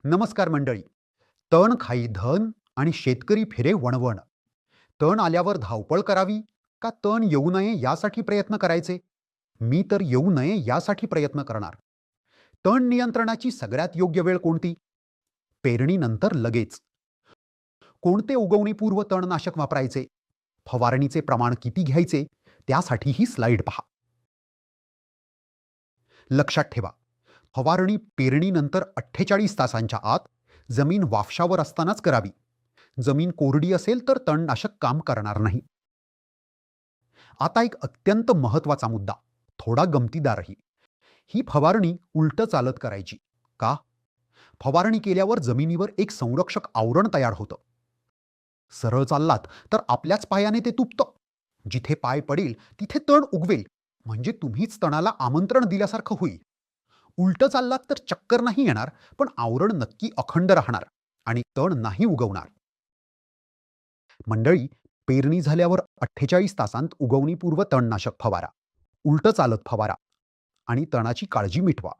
नमस्कार मंडळी. तण खाई धन आणि शेतकरी फिरे वणवण. तण आल्यावर धावपळ करावी का तण येऊ नये यासाठी प्रयत्न करायचे? मी तर येऊ नये यासाठी प्रयत्न करणार. तण नियंत्रणाची सगळ्यात योग्य वेळ कोणती? पेरणीनंतर लगेच. कोणते उगवणीपूर्व तणनाशक वापरायचे? फवारणीचे प्रमाण किती घ्यायचे? त्यासाठी ही स्लाइड पहा. लक्षात ठेवा, फवारणी पेरणीनंतर 48 तासांच्या आत जमीन वाफशावर असतानाच करावी. जमीन कोरडी असेल तर तणनाशक काम करणार नाही. आता एक अत्यंत महत्वाचा मुद्दा, थोडा गमतीदारही. ही फवारणी उलट चालत करायची. का? फवारणी केल्यावर जमिनीवर एक संरक्षक आवरण तयार होतं. सरळ चाललात तर आपल्याच पायाने ते तुटतं. जिथे पाय पडेल तिथे तण उगवेल, म्हणजे तुम्हीच तणाला आमंत्रण दिल्यासारखं होईल. उलट चाललात तर चक्कर नाही येणार, पण आवरण नक्की अखंड राहणार आणि तण नाही उगवणार. मंडळी, पेरणी झाल्यावर 48 तासांत उगवणीपूर्व तणनाशक फवारा, उलट चालत फवारा आणि तणाची काळजी मिटवा.